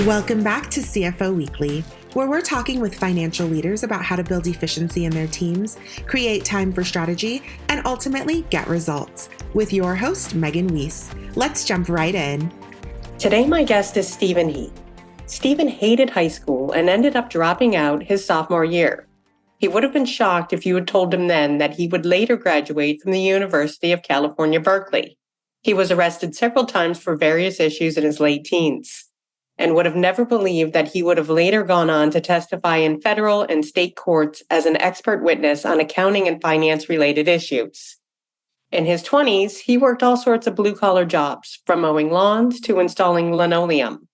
Welcome back to CFO Weekly, where we're talking with financial leaders about how to build efficiency in their teams, create time for strategy, and ultimately get results. With your host, Megan Weiss. Let's jump right in. Today, my guest is Stephen Heath. Stephen hated high school and ended up dropping out his sophomore year. He would have been shocked if you had told him then that he would later graduate from the University of California, Berkeley. He was arrested several times for various issues in his late teens, and would have never believed that he would have later gone on to testify in federal and state courts as an expert witness on accounting and finance-related issues. In his 20s, he worked all sorts of blue-collar jobs, from mowing lawns to installing linoleum.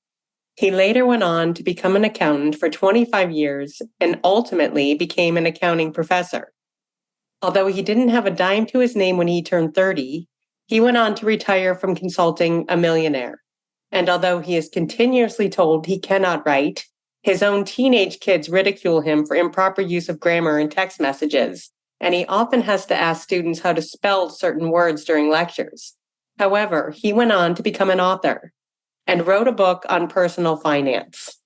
He later went on to become an accountant for 25 years and ultimately became an accounting professor. Although he didn't have a dime to his name when he turned 30, he went on to retire from consulting a millionaire. And although he is continuously told he cannot write, his own teenage kids ridicule him for improper use of grammar in text messages, and he often has to ask students how to spell certain words during lectures. However, he went on to become an author and wrote a book on personal finance.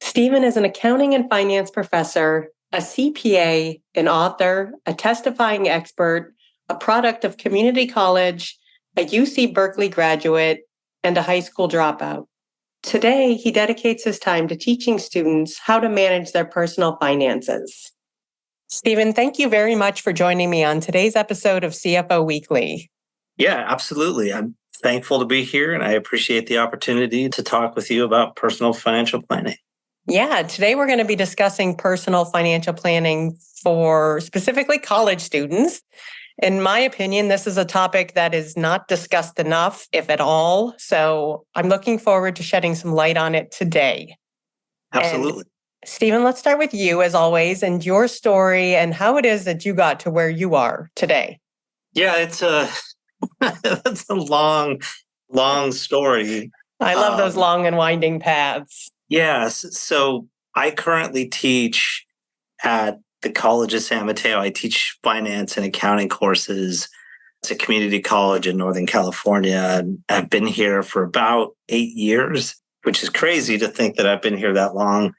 Stephen is an accounting and finance professor, a CPA, an author, a testifying expert, a product of community college, a UC Berkeley graduate, and a high school dropout. Today, he dedicates his time to teaching students how to manage their personal finances. Stephen, thank you very much for joining me on today's episode of CFO Weekly. Yeah, absolutely. I'm thankful to be here, and I appreciate the opportunity to talk with you about personal financial planning. Yeah, today we're going to be discussing personal financial planning for specifically college students. In my opinion, this is a topic that is not discussed enough, if at all. So I'm looking forward to shedding some light on it today. Absolutely. And Stephen, let's start with you as always and your story and how it is that you got to where you are today. Yeah, it's a long story. I love those long and winding paths. Yes. So I currently teach at the College of San Mateo. I teach finance and accounting courses. It's a community college in Northern California. And I've been here for about 8 years, which is crazy to think that I've been here that long.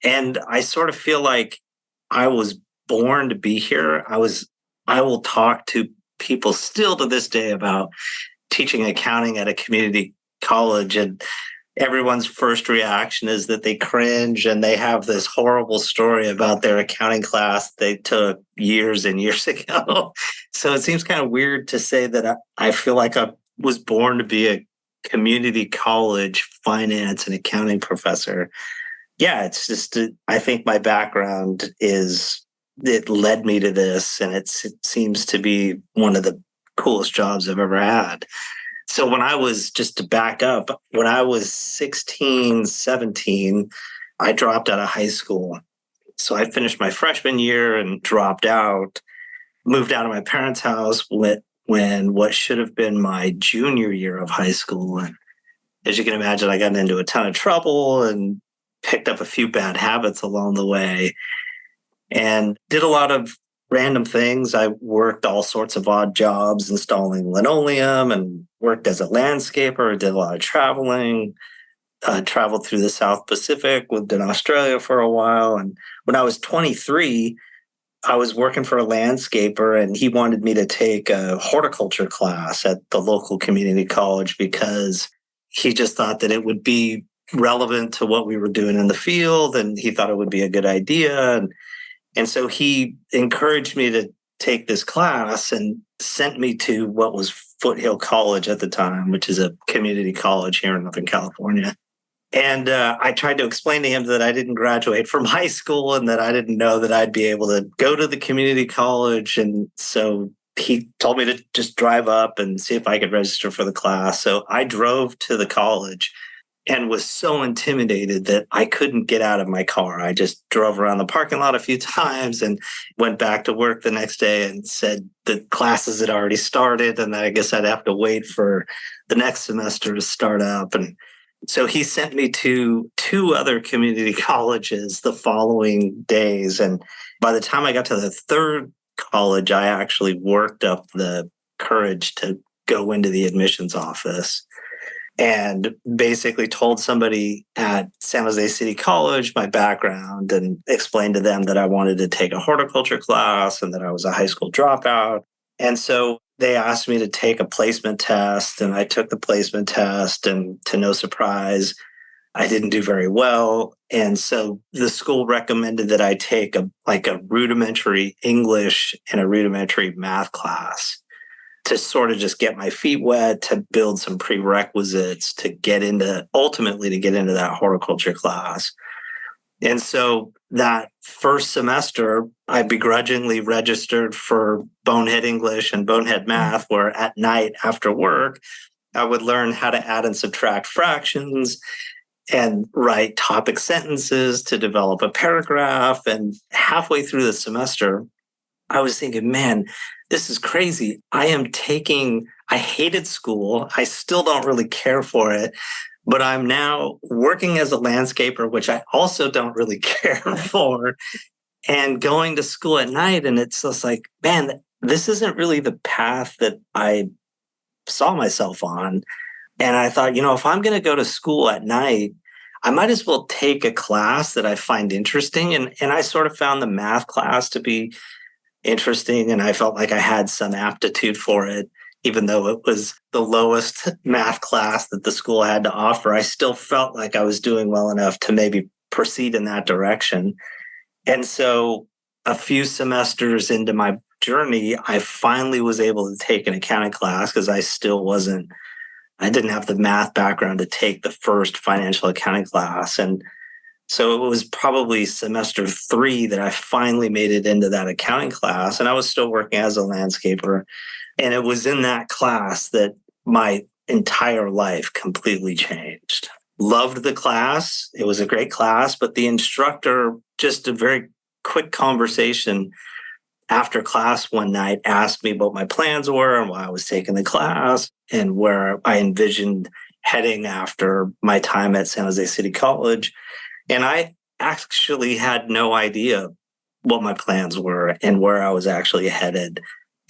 And I sort of feel like I was born to be here. I will talk to people still to this day about teaching accounting at a community college, and everyone's first reaction is that they cringe and they have this horrible story about their accounting class they took years and years ago. So it seems kind of weird to say that I feel like I was born to be a community college finance and accounting professor. Yeah, it's just, I think my background it led me to this, and it seems to be one of the coolest jobs I've ever had. So when I was, just to back up, when I was 16, 17, I dropped out of high school. So I finished my freshman year and dropped out, moved out of my parents' house when what should have been my junior year of high school. And as you can imagine, I got into a ton of trouble and picked up a few bad habits along the way and did a lot of random things. I worked all sorts of odd jobs, installing linoleum, and worked as a landscaper, did a lot of traveling, traveled through the South Pacific, lived in Australia for a while. And when I was 23, I was working for a landscaper, and he wanted me to take a horticulture class at the local community college because he just thought that it would be relevant to what we were doing in the field, and he thought it would be a good idea. And so he encouraged me to take this class and sent me to what was Foothill College at the time, which is a community college here in Northern California. And I tried to explain to him that I didn't graduate from high school and that I didn't know that I'd be able to go to the community college. And so he told me to just drive up and see if I could register for the class. So I drove to the college and was so intimidated that I couldn't get out of my car. I just drove around the parking lot a few times and went back to work the next day and said the classes had already started and I guess I'd have to wait for the next semester to start up. And so he sent me to 2 other community colleges the following days. And by the time I got to the 3rd college, I actually worked up the courage to go into the admissions office. and basically told somebody at San Jose City College my background and explained to them that I wanted to take a horticulture class and that I was a high school dropout. And so they asked me to take a placement test, and I took the placement test, and to no surprise, I didn't do very well. And so the school recommended that I take a rudimentary English and a rudimentary math class to sort of just get my feet wet, to build some prerequisites ultimately to get into that horticulture class. And so that first semester, I begrudgingly registered for Bonehead English and Bonehead Math, where at night after work, I would learn how to add and subtract fractions and write topic sentences to develop a paragraph. And halfway through the semester, I was thinking, man, this is crazy. I hated school. I still don't really care for it, but I'm now working as a landscaper, which I also don't really care for, and going to school at night. And it's just like, man, this isn't really the path that I saw myself on. And I thought, if I'm going to go to school at night, I might as well take a class that I find interesting. And I sort of found the math class to be interesting, and I felt like I had some aptitude for it. Even though it was the lowest math class that the school had to offer, I still felt like I was doing well enough to maybe proceed in that direction. And so a few semesters into my journey, I finally was able to take an accounting class because I didn't have the math background to take the first financial accounting class. And so it was probably semester 3 that I finally made it into that accounting class. And I was still working as a landscaper. And it was in that class that my entire life completely changed. Loved the class. It was a great class, but the instructor, just a very quick conversation after class one night, asked me what my plans were and why I was taking the class and where I envisioned heading after my time at San Jose City College. And I actually had no idea what my plans were and where I was actually headed.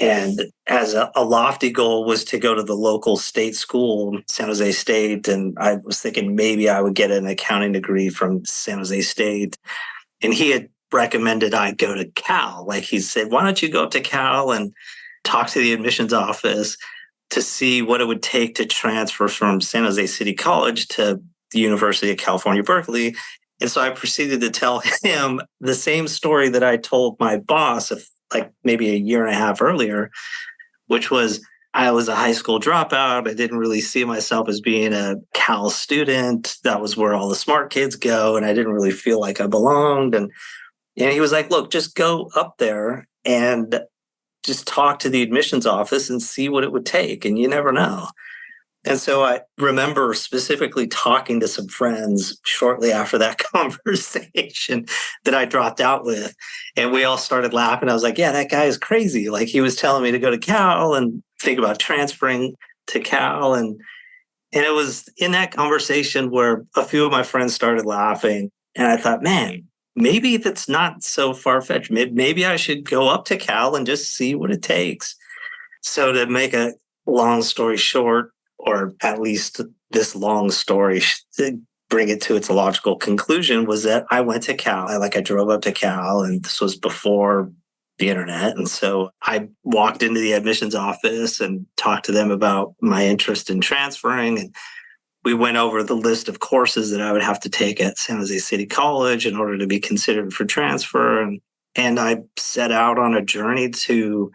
And as a lofty goal was to go to the local state school, San Jose State. And I was thinking maybe I would get an accounting degree from San Jose State. And he had recommended I go to Cal. Like he said, why don't you go up to Cal and talk to the admissions office to see what it would take to transfer from San Jose City College to the University of California, Berkeley. And so I proceeded to tell him the same story that I told my boss maybe a year and a half earlier, which was I was a high school dropout. I didn't really see myself as being a Cal student. That was where all the smart kids go. And I didn't really feel like I belonged. And he was like, look, just go up there and just talk to the admissions office and see what it would take. And you never know. And so I remember specifically talking to some friends shortly after that conversation that I dropped out with. And we all started laughing. I was like, yeah, that guy is crazy. Like he was telling me to go to Cal and think about transferring to Cal. And it was in that conversation where a few of my friends started laughing. And I thought, man, maybe that's not so far-fetched. Maybe I should go up to Cal and just see what it takes. So to make a long story short, or at least this long story, to bring it to its logical conclusion, was that I went to Cal. I drove up to Cal, and this was before the internet. And so I walked into the admissions office and talked to them about my interest in transferring. And we went over the list of courses that I would have to take at San Jose City College in order to be considered for transfer. And I set out on a journey to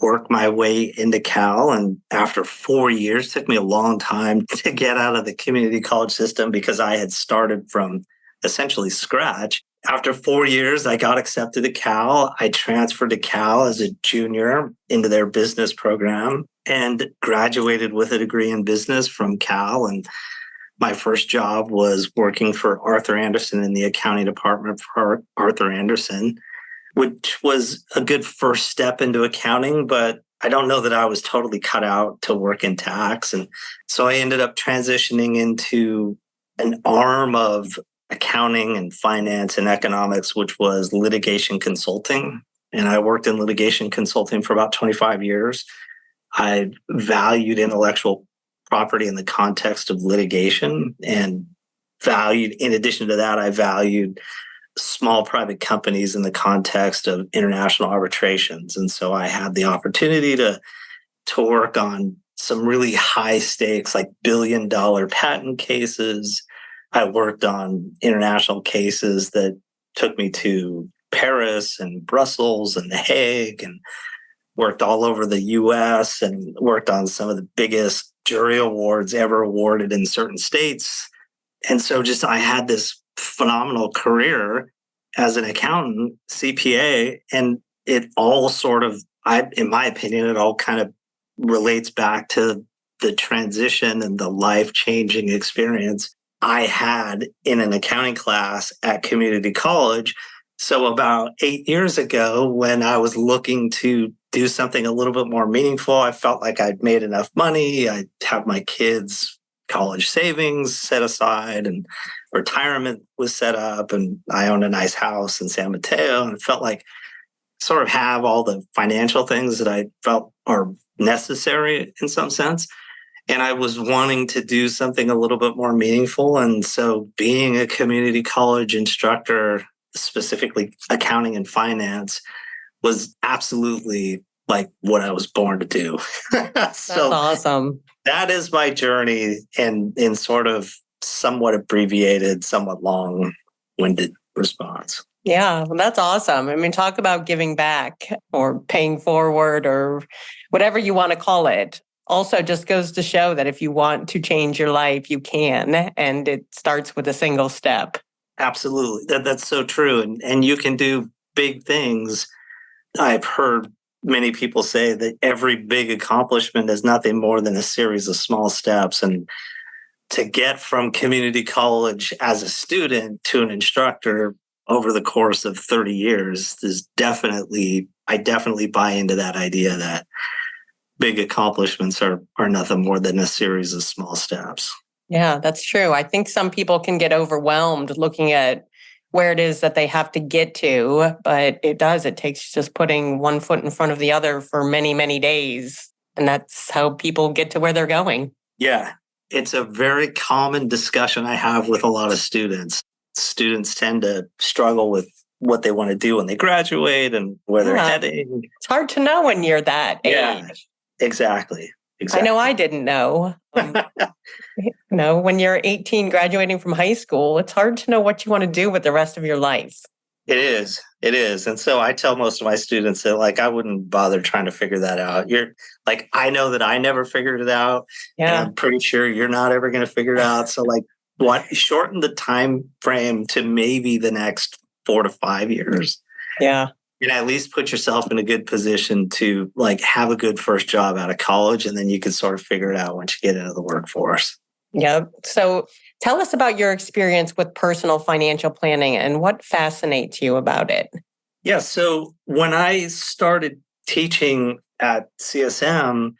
work my way into Cal. And after 4 years, it took me a long time to get out of the community college system because I had started from essentially scratch. After 4 years, I got accepted to Cal. I transferred to Cal as a junior into their business program and graduated with a degree in business from Cal. And my first job was working for Arthur Andersen in the accounting department for Arthur Andersen, which was a good first step into accounting, but I don't know that I was totally cut out to work in tax. And so I ended up transitioning into an arm of accounting and finance and economics, which was litigation consulting. And I worked in litigation consulting for about 25 years. I valued intellectual property in the context of litigation and valued, in addition to that, I valued small private companies in the context of international arbitrations. And so I had the opportunity to work on some really high stakes, like $1 billion patent cases. I worked on international cases that took me to Paris and Brussels and The Hague, and worked all over the US and worked on some of the biggest jury awards ever awarded in certain states. And so I had this phenomenal career as an accountant, CPA, and it all in my opinion, it all kind of relates back to the transition and the life-changing experience I had in an accounting class at community college. So about 8 years ago, when I was looking to do something a little bit more meaningful, I felt like I'd made enough money. I have my kids' college savings set aside and retirement was set up, and I own a nice house in San Mateo, and it felt like sort of have all the financial things that I felt are necessary in some sense. And I was wanting to do something a little bit more meaningful. And so being a community college instructor, specifically accounting and finance, was absolutely like what I was born to do. That's awesome. That is my journey in sort of somewhat abbreviated, somewhat long-winded response. Yeah, well, that's awesome. I mean, talk about giving back or paying forward or whatever you want to call it. Also, just goes to show that if you want to change your life, you can. And it starts with a single step. Absolutely. That's so true. And you can do big things. I've heard many people say that every big accomplishment is nothing more than a series of small steps. And to get from community college as a student to an instructor over the course of 30 years is I definitely buy into that idea that big accomplishments are nothing more than a series of small steps. Yeah, that's true. I think some people can get overwhelmed looking at where it is that they have to get to, but it takes just putting one foot in front of the other for many, many days. And that's how people get to where they're going. Yeah, it's a very common discussion I have with a lot of students. Students tend to struggle with what they want to do when they graduate and where they're heading. It's hard to know when you're that age. Yeah, exactly. I know I didn't know. When you're 18 graduating from high school, it's hard to know what you want to do with the rest of your life. It is. And so I tell most of my students that I wouldn't bother trying to figure that out. I know that I never figured it out. Yeah. And I'm pretty sure you're not ever going to figure it out. So shorten the time frame to maybe the next 4 to 5 years. Yeah. And at least put yourself in a good position to have a good first job out of college, and then you can sort of figure it out once you get into the workforce. Yeah. So tell us about your experience with personal financial planning and what fascinates you about it. Yeah. So when I started teaching at CSM,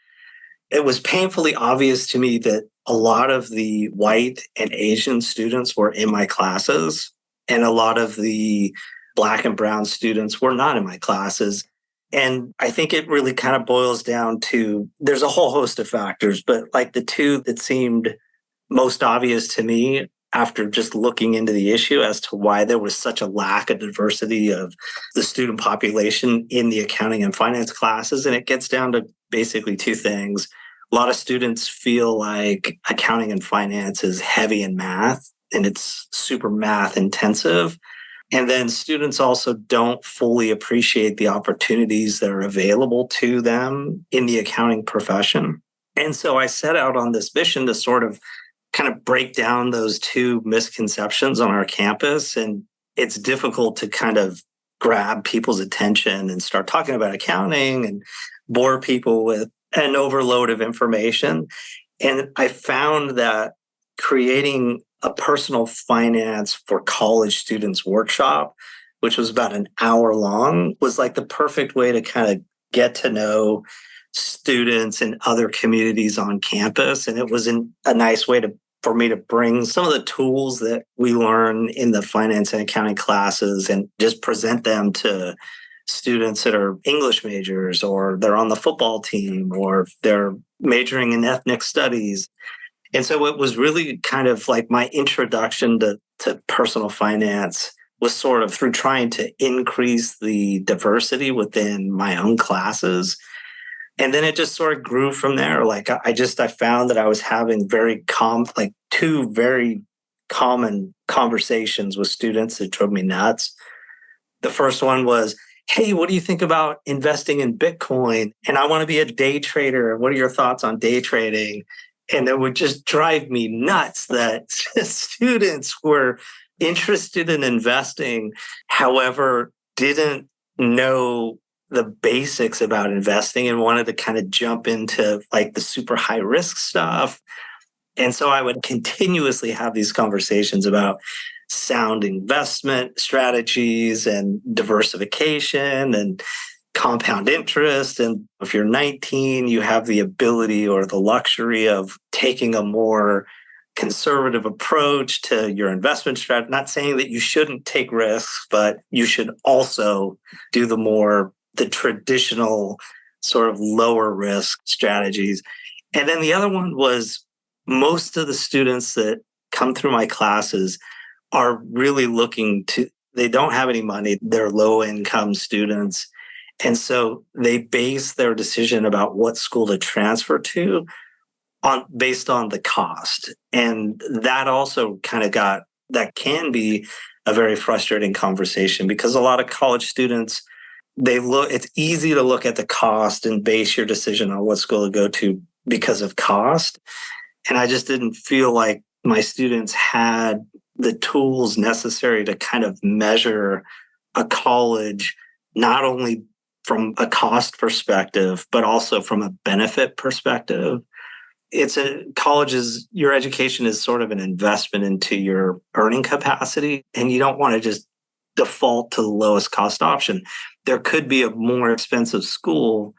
it was painfully obvious to me that a lot of the white and Asian students were in my classes, and a lot of the Black and brown students were not in my classes. And I think it really kind of boils down to, there's a whole host of factors, but the two that seemed most obvious to me after just looking into the issue as to why there was such a lack of diversity of the student population in the accounting and finance classes. And it gets down to basically two things. A lot of students feel like accounting and finance is heavy in math and it's super math intensive. And then students also don't fully appreciate the opportunities that are available to them in the accounting profession. And so I set out on this mission to sort of kind of break down those two misconceptions on our campus. And it's difficult to kind of grab people's attention and start talking about accounting and bore people with an overload of information. And I found that creating a personal finance for college students workshop, which was about an hour long, was the perfect way to kind of get to know students and other communities on campus. And it was a nice way for me to bring some of the tools that we learn in the finance and accounting classes and just present them to students that are English majors, or they're on the football team, or they're majoring in ethnic studies. And so it was really kind of like my introduction to personal finance was sort of through trying to increase the diversity within my own classes. And then it just sort of grew from there. Like I found that I was having two very common conversations with students that drove me nuts. The first one was, hey, what do you think about investing in Bitcoin? And I want to be a day trader. What are your thoughts on day trading? And it would just drive me nuts that students were interested in investing, however, didn't know the basics about investing and wanted to kind of jump into like the super high risk stuff. And so I would continuously have these conversations about sound investment strategies and diversification and compound interest. And if you're 19, you have the ability or the luxury of taking a more conservative approach to your investment strategy. Not saying that you shouldn't take risks, but you should also do the traditional sort of lower risk strategies. And then the other one was most of the students that come through my classes are really they don't have any money. They're low income students. And so they base their decision about what school to transfer to based on the cost. And that also that can be a very frustrating conversation because a lot of college students, it's easy to look at the cost and base your decision on what school to go to because of cost. And I just didn't feel like my students had the tools necessary to kind of measure a college, not only from a cost perspective, but also from a benefit perspective. Your education is sort of an investment into your earning capacity, and you don't want to just default to the lowest cost option. There could be a more expensive school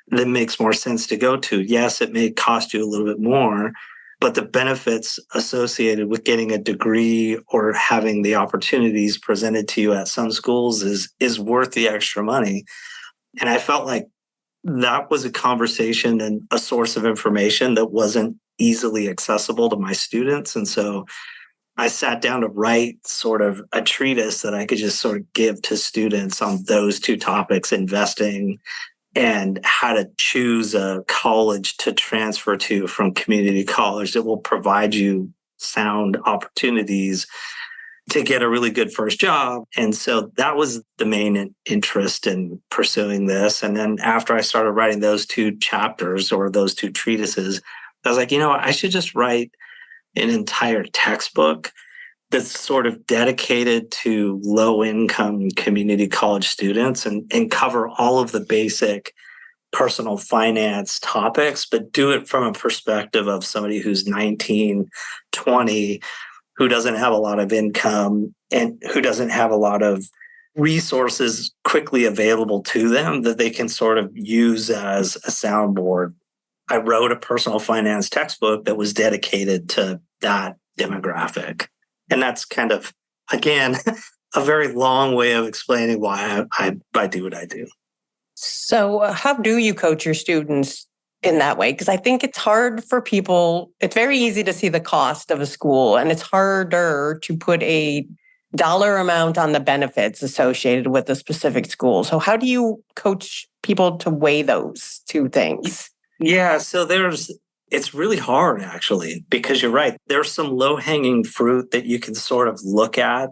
that makes more sense to go to. Yes, it may cost you a little bit more, but the benefits associated with getting a degree or having the opportunities presented to you at some schools is worth the extra money. And I felt like that was a conversation and a source of information that wasn't easily accessible to my students. And so I sat down to write sort of a treatise that I could just sort of give to students on those two topics, investing and how to choose a college to transfer to from community college that will provide you sound opportunities to get a really good first job. And so that was the main interest in pursuing this. And then after I started writing those two chapters or those two treatises, I was like, I should just write an entire textbook that's sort of dedicated to low-income community college students and cover all of the basic personal finance topics, but do it from a perspective of somebody who's 19, 20, who doesn't have a lot of income and who doesn't have a lot of resources quickly available to them that they can sort of use as a soundboard. I wrote a personal finance textbook that was dedicated to that demographic. And that's kind of, again, a very long way of explaining why I do what I do. So how do you coach your students in that way? Because I think it's hard for people. It's very easy to see the cost of a school, and it's harder to put a dollar amount on the benefits associated with a specific school. So how do you coach people to weigh those two things? Yeah, so it's really hard, actually, because you're right. There's some low-hanging fruit that you can sort of look at.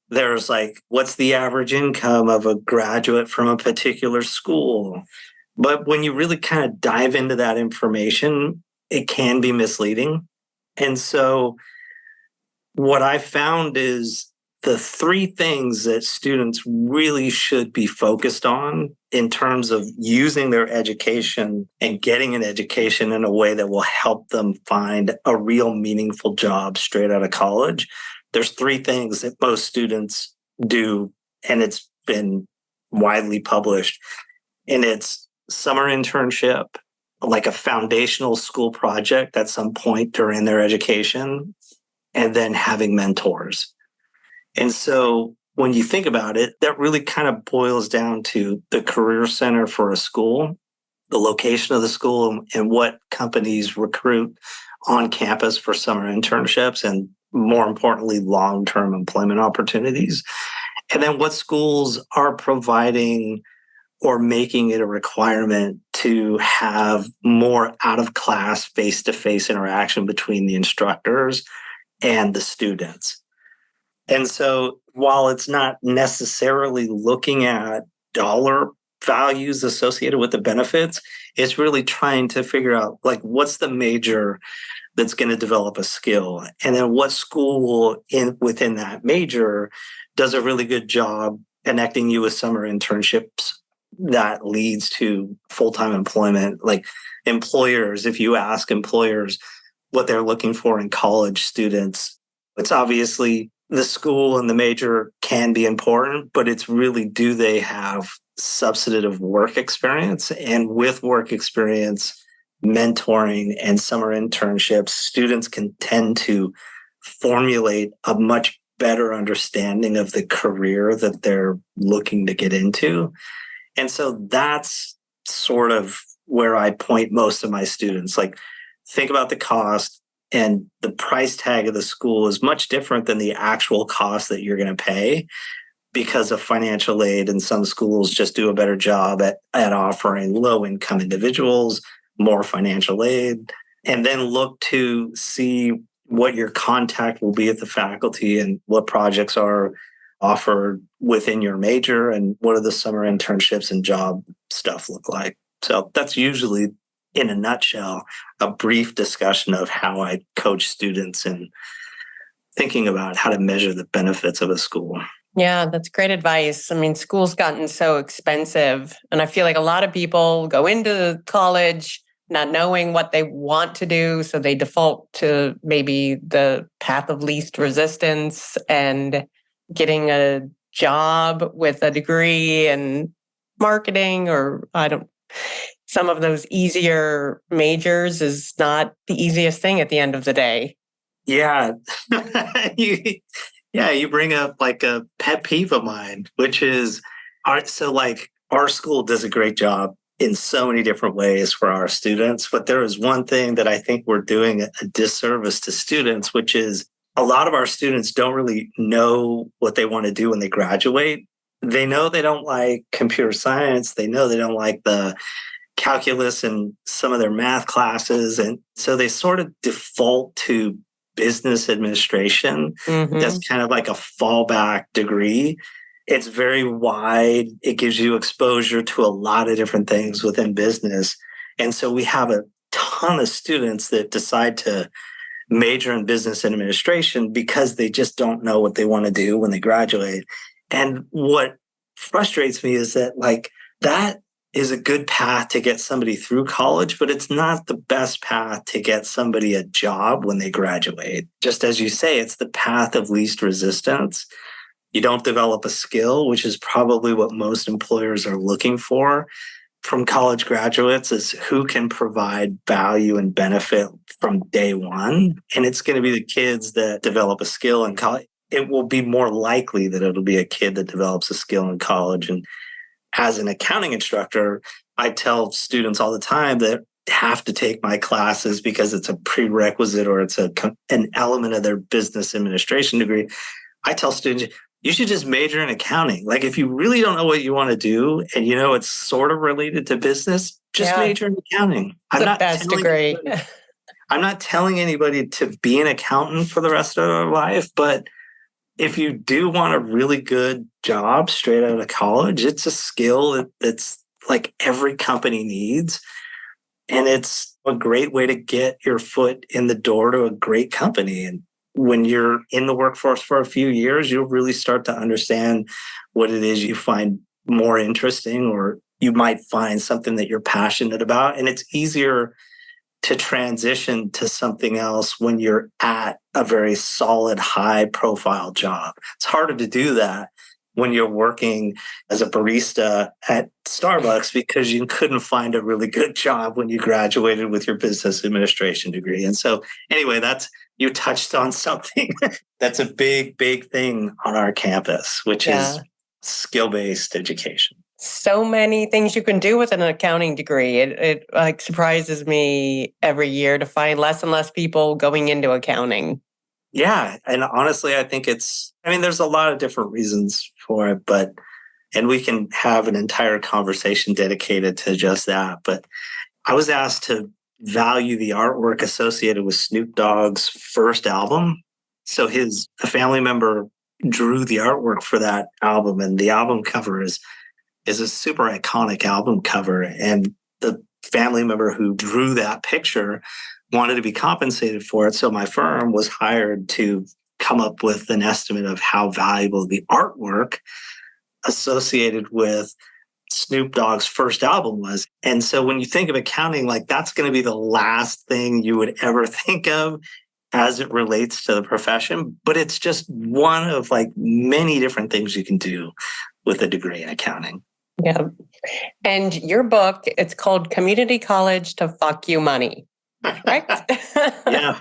There's like, what's the average income of a graduate from a particular school? But when you really kind of dive into that information, it can be misleading. And so what I found is the three things that students really should be focused on in terms of using their education and getting an education in a way that will help them find a real meaningful job straight out of college. There's three things that most students do, and it's been widely published. And it's summer internship, like a foundational school project at some point during their education, and then having mentors. And so when you think about it, that really kind of boils down to the career center for a school the location of the school and what companies recruit on campus for summer internships and, more importantly, long-term employment opportunities. And then what schools are providing or making it a requirement to have more out-of-class, face-to-face interaction between the instructors and the students. And so while it's not necessarily looking at dollar values associated with the benefits, it's really trying to figure out, like, what's the major that's going to develop a skill? And then what school within that major does a really good job connecting you with summer internships that leads to full-time employment? Like employers, if you ask employers what they're looking for in college students, it's obviously the school and the major can be important, but it's really, do they have substantive work experience? And with work experience, mentoring and summer internships, students can tend to formulate a much better understanding of the career that they're looking to get into. And so that's sort of where I point most of my students. Like, think about the cost, and the price tag of the school is much different than the actual cost that you're going to pay because of financial aid. And some schools just do a better job at offering low-income individuals more financial aid. And then look to see what your contact will be at the faculty and what projects are offered within your major and what are the summer internships and job stuff look like. So that's usually, in a nutshell, a brief discussion of how I coach students and thinking about how to measure the benefits of a school. Yeah, that's great advice. I mean, school's gotten so expensive, and I feel like a lot of people go into college not knowing what they want to do, so they default to maybe the path of least resistance and getting a job with a degree in marketing, or some of those easier majors is not the easiest thing at the end of the day. Yeah. You bring up like a pet peeve of mine, which is our school does a great job in so many different ways for our students. But there is one thing that I think we're doing a disservice to students, which is a lot of our students don't really know what they want to do when they graduate. They know they don't like computer science. They know they don't like the calculus and some of their math classes. And so they sort of default to business administration. Mm-hmm. That's kind of like a fallback degree. It's very wide. It gives you exposure to a lot of different things within business. And so we have a ton of students that decide to major in business administration because they just don't know what they want to do when they graduate. And what frustrates me is that that is a good path to get somebody through college, but it's not the best path to get somebody a job when they graduate. Just as you say, it's the path of least resistance. You don't develop a skill, which is probably what most employers are looking for from college graduates, is who can provide value and benefit from day one. And it's going to be the kids that develop a skill in college. It will be more likely that it'll be a kid that develops a skill in college. And as an accounting instructor, I tell students all the time that have to take my classes because it's a prerequisite or it's an element of their business administration degree. I tell students, you should just major in accounting. Like, if you really don't know what you want to do and you know it's sort of related to business, just major in accounting. I'm not telling anybody to be an accountant for the rest of their life, but if you do want a really good job straight out of college, it's a skill that's like every company needs. And it's a great way to get your foot in the door to a great company. And when you're in the workforce for a few years, you'll really start to understand what it is you find more interesting, or you might find something that you're passionate about. And it's easier to transition to something else when you're at a very solid, high-profile job. It's harder to do that when you're working as a barista at Starbucks because you couldn't find a really good job when you graduated with your business administration degree. And so anyway, you touched on something that's a big, big thing on our campus, which is skill-based education. So many things you can do with an accounting degree. It like surprises me every year to find less and less people going into accounting. Yeah. And honestly, I think there's a lot of different reasons for it, and we can have an entire conversation dedicated to just that. But I was asked to value the artwork associated with Snoop Dogg's first album. So a family member drew the artwork for that album, and the album cover is a super iconic album cover. And the family member who drew that picture wanted to be compensated for it. So my firm was hired to come up with an estimate of how valuable the artwork associated with Snoop Dogg's first album was. And so when you think of accounting, like that's going to be the last thing you would ever think of as it relates to the profession. But it's just one of like many different things you can do with a degree in accounting. Yeah. And your book, it's called Community College to Fuck You Money, correct? Yeah.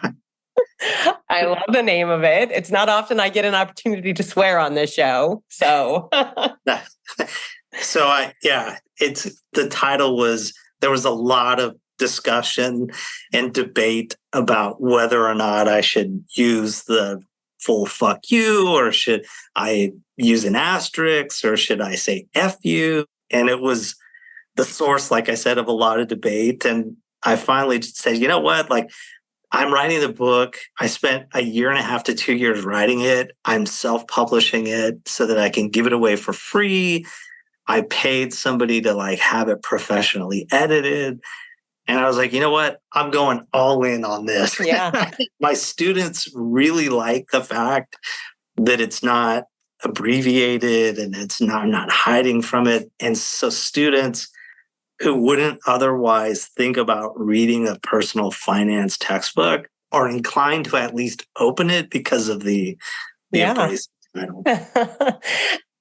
I love the name of it. It's not often I get an opportunity to swear on this show. So the title was, there was a lot of discussion and debate about whether or not I should use the full fuck you, or should I use an asterisk, or should I say F you? And it was the source, like I said, of a lot of debate. And I finally just said, you know what? Like, I'm writing the book. I spent 1.5 to 2 years writing it. I'm self-publishing it so that I can give it away for free. I paid somebody to like have it professionally edited. And I was like, you know what? I'm going all in on this. Yeah. My students really like the fact that it's not abbreviated and I'm not hiding from it. And so students who wouldn't otherwise think about reading a personal finance textbook are inclined to at least open it because of the embrace title.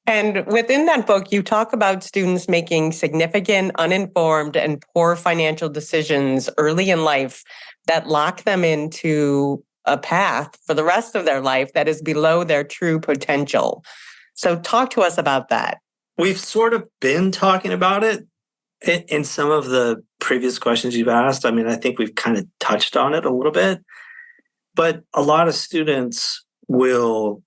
And within that book, you talk about students making significant, uninformed, and poor financial decisions early in life that lock them into a path for the rest of their life that is below their true potential. So talk to us about that. We've sort of been talking about it in some of the previous questions you've asked. I mean, I think we've kind of touched on it a little bit, but a lot of students they'll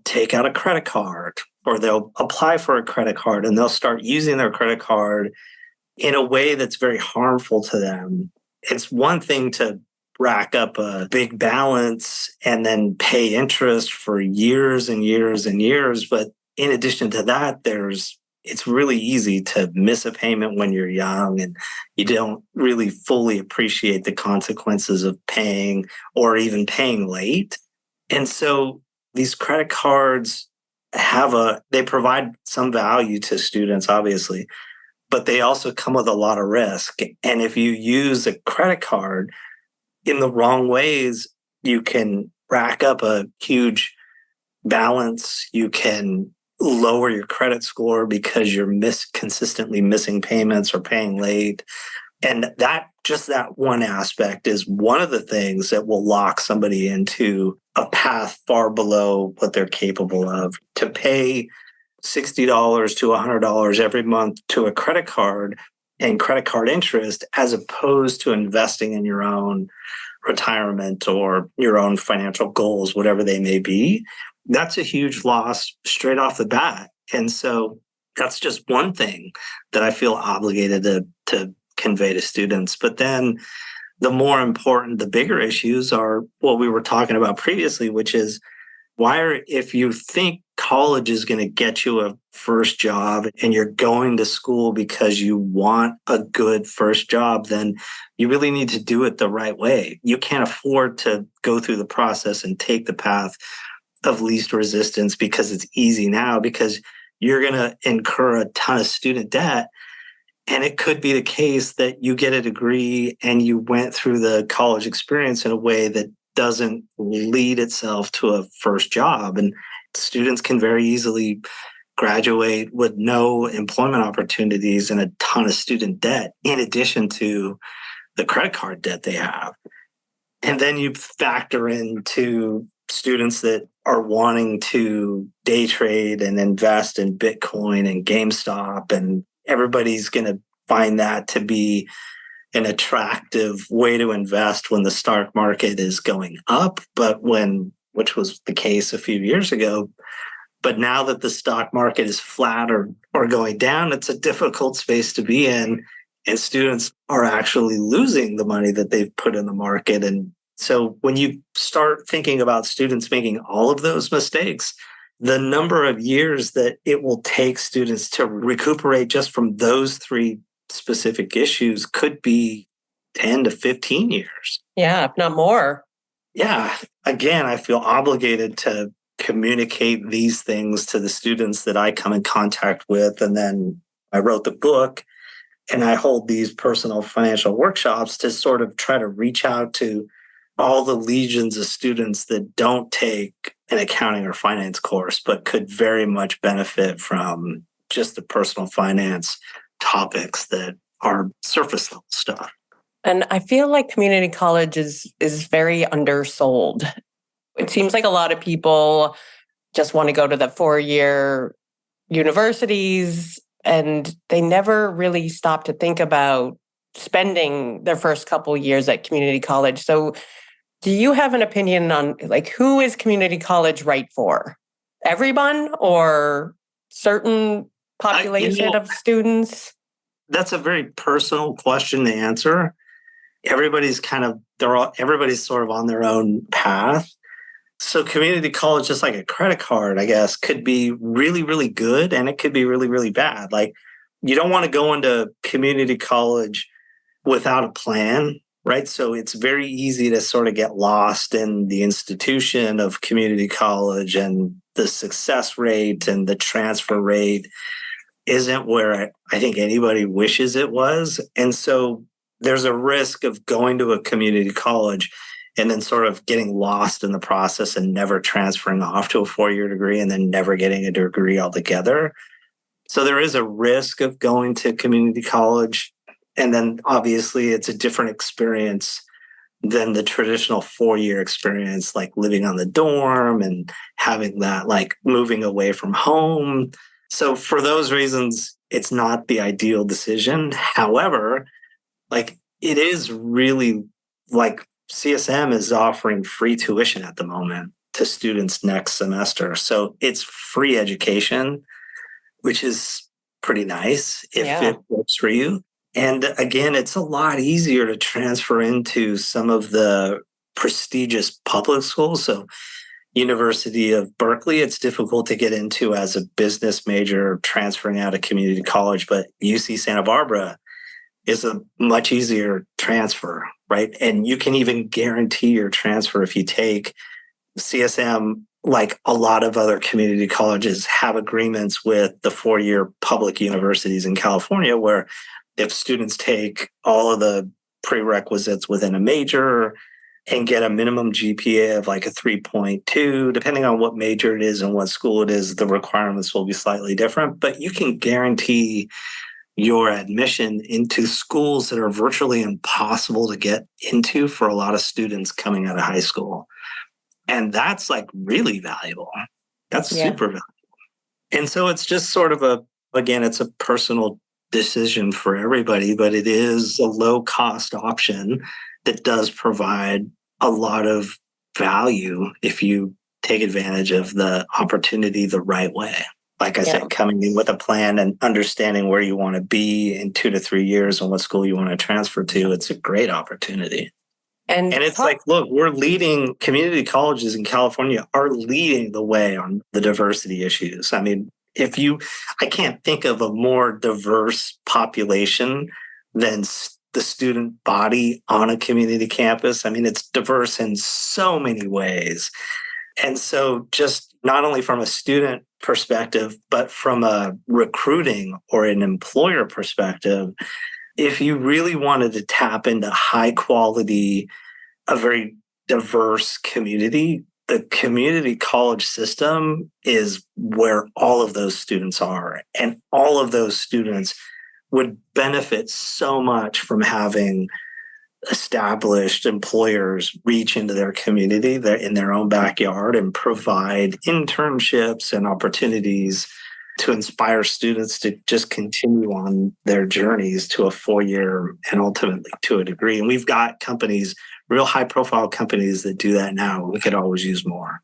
take out a credit card, or they'll apply for a credit card, and they'll start using their credit card in a way that's very harmful to them. It's one thing to rack up a big balance and then pay interest for years and years and years. But in addition to that, it's really easy to miss a payment when you're young and you don't really fully appreciate the consequences of paying or even paying late. And so these credit cards they provide some value to students, obviously, but they also come with a lot of risk. And if you use a credit card in the wrong ways, you can rack up a huge balance. You can lower your credit score because you're consistently missing payments or paying late. And that one aspect is one of the things that will lock somebody into a path far below what they're capable of. To pay $60 to $100 every month to a credit card and credit card interest, as opposed to investing in your own retirement or your own financial goals, whatever they may be, that's a huge loss straight off the bat. And so that's just one thing that I feel obligated to convey to students. But then the bigger issues are what we were talking about previously, which is if you think college is going to get you a first job and you're going to school because you want a good first job, then you really need to do it the right way. You can't afford to go through the process and take the path of least resistance because it's easy now, because you're going to incur a ton of student debt. And it could be the case that you get a degree and you went through the college experience in a way that doesn't lead itself to a first job. And students can very easily graduate with no employment opportunities and a ton of student debt, in addition to the credit card debt they have. And then you factor into students that are wanting to day trade and invest in Bitcoin and GameStop, and everybody's going to find that to be an attractive way to invest when the stock market is going up, which was the case a few years ago. But now that the stock market is flat or going down, it's a difficult space to be in. And students are actually losing the money that they've put in the market. And so when you start thinking about students making all of those mistakes, the number of years that it will take students to recuperate just from those three specific issues could be 10 to 15 years. Yeah, if not more. Yeah. Again, I feel obligated to communicate these things to the students that I come in contact with. And then I wrote the book and I hold these personal financial workshops to sort of try to reach out to all the legions of students that don't take an accounting or finance course, but could very much benefit from just the personal finance topics that are surface level stuff. And I feel like community college is very undersold. It seems like a lot of people just want to go to the 4-year universities, and they never really stop to think about spending their first couple years at community college. So do you have an opinion on who is community college right for? Everyone or certain population of students? That's a very personal question to answer. Everybody's sort of on their own path. So community college, just like a credit card, I guess, could be really, really good and it could be really, really bad. You don't want to go into community college without a plan, right? So it's very easy to sort of get lost in the institution of community college, and the success rate and the transfer rate isn't where I think anybody wishes it was. And so there's a risk of going to a community college and then sort of getting lost in the process and never transferring off to a 4-year degree and then never getting a degree altogether. So there is a risk of going to community college. And then obviously it's a different experience than the traditional 4-year experience, like living on the dorm and having that, moving away from home. So for those reasons, it's not the ideal decision. However, it is really CSM is offering free tuition at the moment to students next semester. So it's free education, which is pretty nice if it works for you. And again, it's a lot easier to transfer into some of the prestigious public schools. So University of Berkeley, it's difficult to get into as a business major transferring out of community college, but UC Santa Barbara is a much easier transfer, right? And you can even guarantee your transfer if you take CSM. Like a lot of other community colleges have agreements with the 4-year public universities in California, where if students take all of the prerequisites within a major and get a minimum GPA of a 3.2, depending on what major it is and what school it is, the requirements will be slightly different, but you can guarantee your admission into schools that are virtually impossible to get into for a lot of students coming out of high school. And that's really valuable. That's super valuable. And so it's just sort of it's a personal decision for everybody, but it is a low cost option that does provide a lot of value if you take advantage of the opportunity the right way. Like I said, coming in with a plan and understanding where you want to be in 2 to 3 years and what school you want to transfer to, it's a great opportunity. And it's look, we're leading, community colleges in California are leading the way on the diversity issues. I mean, I can't think of a more diverse population than the student body on a community campus. I mean, it's diverse in so many ways. And so just not only from a student perspective, but from a recruiting or an employer perspective, if you really wanted to tap into high quality, a very diverse community, the community college system is where all of those students are. And all of those students would benefit so much from having established employers reach into their community, in their own backyard, and provide internships and opportunities to inspire students to just continue on their journeys to a 4-year and ultimately to a degree. And we've got companies, real high profile companies that do that now. We could always use more.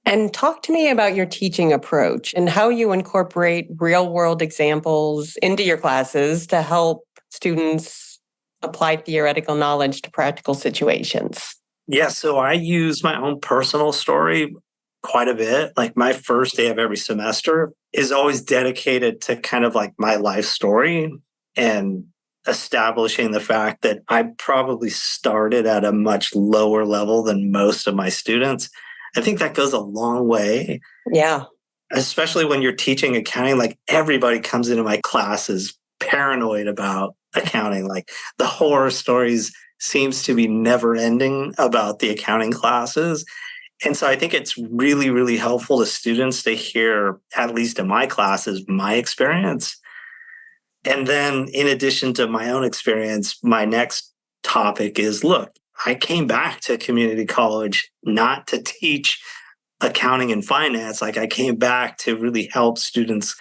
And talk to me about your teaching approach and how you incorporate real world examples into your classes to help students apply theoretical knowledge to practical situations. Yeah, so I use my own personal story quite a bit. Like my first day of every semester is always dedicated to kind of like my life story and establishing the fact that I probably started at a much lower level than most of my students. I think that goes a long way. Yeah. Especially when you're teaching accounting, like everybody comes into my classes paranoid about accounting. Like the horror stories seems to be never ending about the accounting classes. And so I think it's really, really helpful to students to hear, at least in my classes, my experience. And then in addition to my own experience, my next topic is, look, I came back to community college not to teach accounting and finance. Like I came back to really help students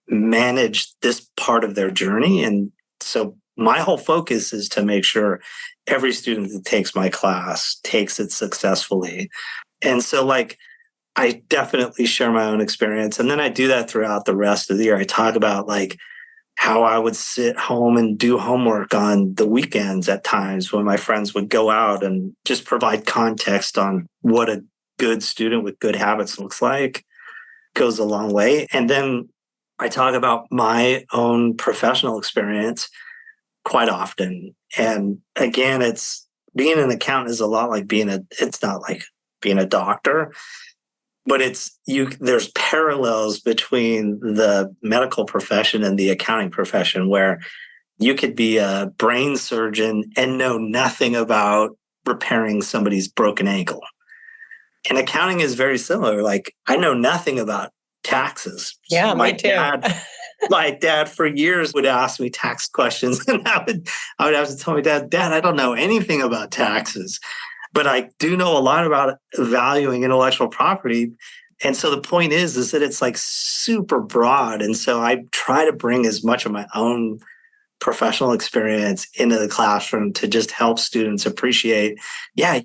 manage this part of their journey. And so my whole focus is to make sure every student that takes my class takes it successfully. And so like, I definitely share my own experience. And then I do that throughout the rest of the year. I talk about like how I would sit home and do homework on the weekends at times when my friends would go out, and just provide context on what a good student with good habits looks like. Goes a long way. And then I talk about my own professional experience quite often. And again, it's being an accountant is a lot like it's not like being a doctor, but there's parallels between the medical profession and the accounting profession, where you could be a brain surgeon and know nothing about repairing somebody's broken ankle. And accounting is very similar. Like I know nothing about taxes. Yeah, me too. My dad for years would ask me tax questions, and I would have to tell my dad, I don't know anything about taxes. But I do know a lot about valuing intellectual property. And so the point is that it's like super broad. And so I try to bring as much of my own professional experience into the classroom to just help students appreciate,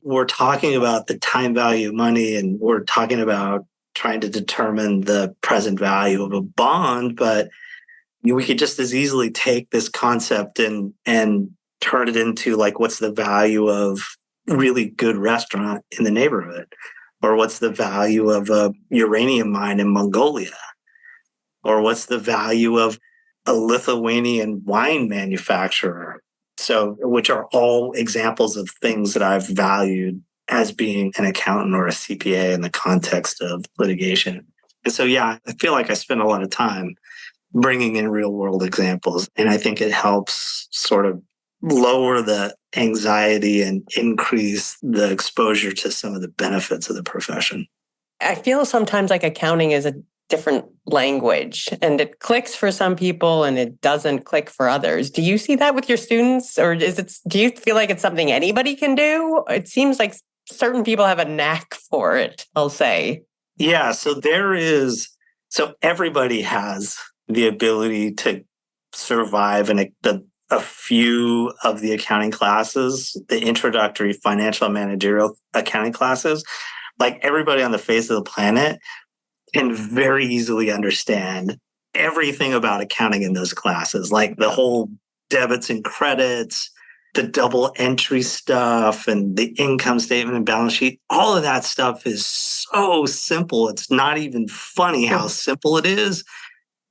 we're talking about the time value of money, and we're talking about trying to determine the present value of a bond. But we could just as easily take this concept and turn it into like, what's the value of really good restaurant in the neighborhood, or what's the value of a uranium mine in Mongolia, or what's the value of a Lithuanian wine manufacturer. So, which are all examples of things that I've valued as being an accountant or a CPA in the context of litigation. And so, I feel like I spend a lot of time bringing in real world examples, and I think it helps sort of lower the anxiety and increase the exposure to some of the benefits of the profession. I feel sometimes like accounting is a different language, and it clicks for some people and it doesn't click for others. Do you see that with your students, or do you feel like it's something anybody can do? It seems like certain people have a knack for it, I'll say. Yeah, so everybody has the ability to survive in a few of the accounting classes, the introductory financial and managerial accounting classes. Like everybody on the face of the planet can very easily understand everything about accounting in those classes, like the whole debits and credits, the double entry stuff, and the income statement and balance sheet. All of that stuff is so simple. It's not even funny how simple it is,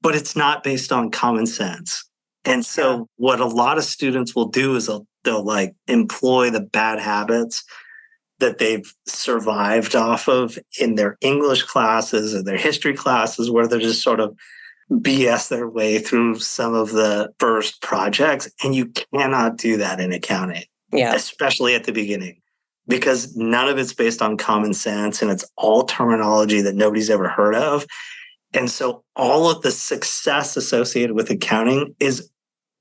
but it's not based on common sense. And so what a lot of students will do is they'll like employ the bad habits that they've survived off of in their English classes or their history classes, where they're just sort of BS their way through some of the first projects. And you cannot do that in accounting, especially at the beginning, because none of it's based on common sense, and it's all terminology that nobody's ever heard of. And so all of the success associated with accounting is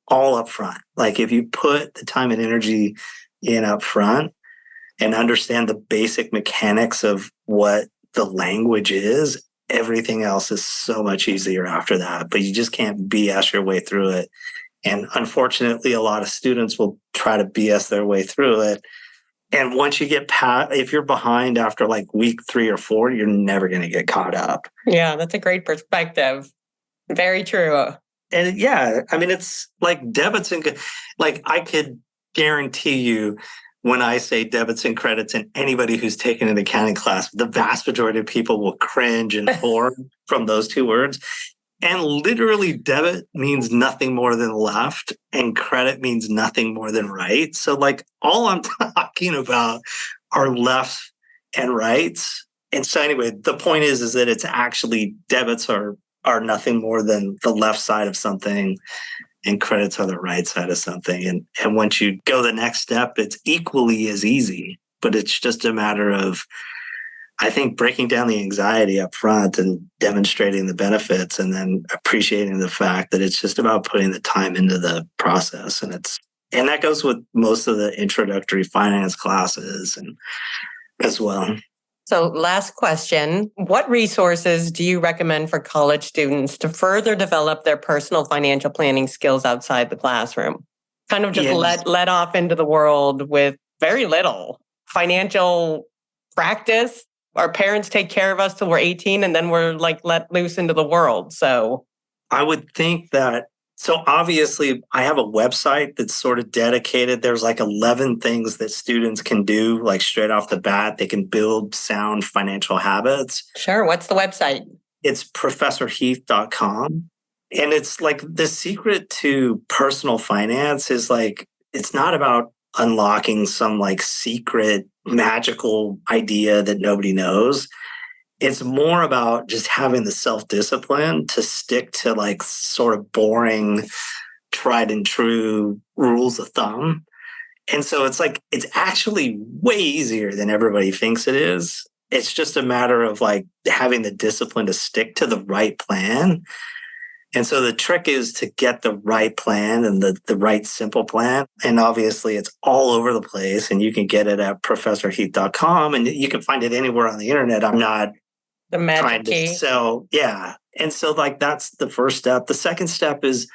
all up front. Like if you put the time and energy in up front and understand the basic mechanics of what the language is, everything else is so much easier after that. But you just can't BS your way through it. And unfortunately, a lot of students will try to BS their way through it. And once you get past, if you're behind after like week 3 or 4, you're never going to get caught up. Yeah, that's a great perspective. Very true. And yeah, I mean, it's like debits and like I could guarantee you when I say debits and credits and anybody who's taken an accounting class, the vast majority of people will cringe and form from those two words. And literally debit means nothing more than left and credit means nothing more than right. So like all I'm talking about are lefts and rights. And so anyway, the point is that it's actually debits are nothing more than the left side of something and credits are the right side of something. And once you go the next step, it's equally as easy, but it's just a matter of, I think, breaking down the anxiety up front and demonstrating the benefits and then appreciating the fact that it's just about putting the time into the process. And that goes with most of the introductory finance classes and as well. So last question, what resources do you recommend for college students to further develop their personal financial planning skills outside the classroom? Kind of just let off into the world with very little financial practice. Our parents take care of us till we're 18 and then we're like let loose into the world. So I would think that, so obviously I have a website that's sort of dedicated. There's like 11 things that students can do, like straight off the bat. They can build sound financial habits. Sure. What's the website? It's professorheath.com. And it's like the secret to personal finance is like, it's not about unlocking some like secret magical idea that nobody knows. It's more about just having the self-discipline to stick to like sort of boring, tried and true rules of thumb. And so it's like, it's actually way easier than everybody thinks it is. It's just a matter of like having the discipline to stick to the right plan. And so the trick is to get the right plan and the right simple plan. And obviously it's all over the place and you can get it at professorheath.com and you can find it anywhere on the internet. I'm not the magic trying to key. sell. Yeah. And so like that's the first step. The second step is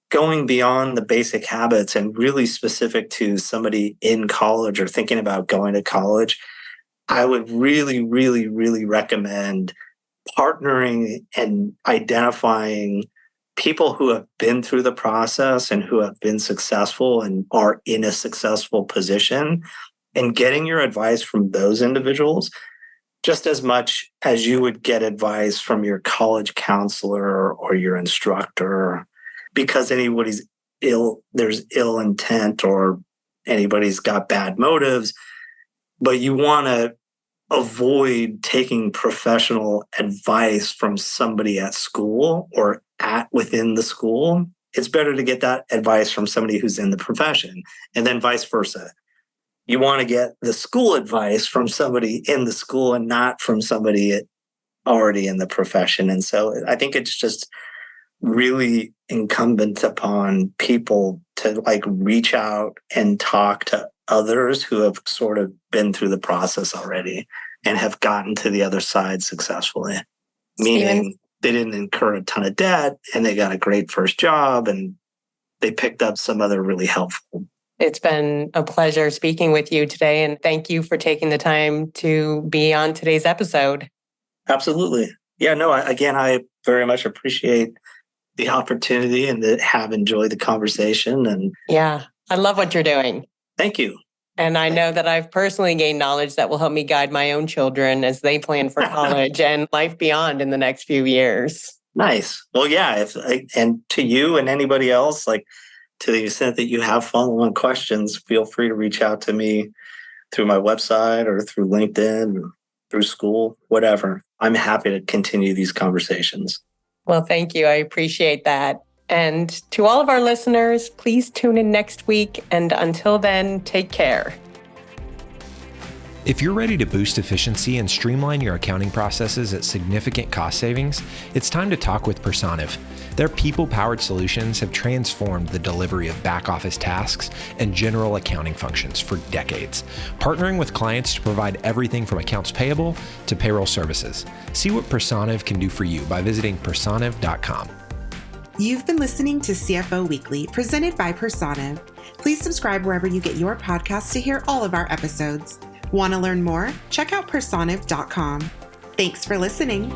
going beyond the basic habits and really specific to somebody in college or thinking about going to college. I would really, really, really recommend partnering and identifying people who have been through the process and who have been successful and are in a successful position and getting your advice from those individuals just as much as you would get advice from your college counselor or your instructor, because anybody's there's ill intent or anybody's got bad motives, but you want to avoid taking professional advice from somebody at school or within the school. It's better to get that advice from somebody who's in the profession, and then vice versa. You want to get the school advice from somebody in the school and not from somebody already in the profession. And so I think it's just really incumbent upon people to like reach out and talk to others who have sort of been through the process already and have gotten to the other side successfully. Meaning they didn't incur a ton of debt and they got a great first job and they picked up some other really helpful. It's been a pleasure speaking with you today, and thank you for taking the time to be on today's episode. Absolutely. Yeah, no, I very much appreciate the opportunity and to have enjoyed the conversation. And yeah, I love what you're doing. Thank you. And I know that I've personally gained knowledge that will help me guide my own children as they plan for college and life beyond in the next few years. Nice. Well, yeah, and to you and anybody else, like to the extent that you have follow-on questions, feel free to reach out to me through my website or through LinkedIn, or through school, whatever. I'm happy to continue these conversations. Well, thank you. I appreciate that. And to all of our listeners, please tune in next week. And until then, take care. If you're ready to boost efficiency and streamline your accounting processes at significant cost savings, it's time to talk with Personiv. Their people-powered solutions have transformed the delivery of back-office tasks and general accounting functions for decades, partnering with clients to provide everything from accounts payable to payroll services. See what Personiv can do for you by visiting personiv.com. You've been listening to CFO Weekly, presented by Personiv. Please subscribe wherever you get your podcasts to hear all of our episodes. Want to learn more? Check out personiv.com. Thanks for listening.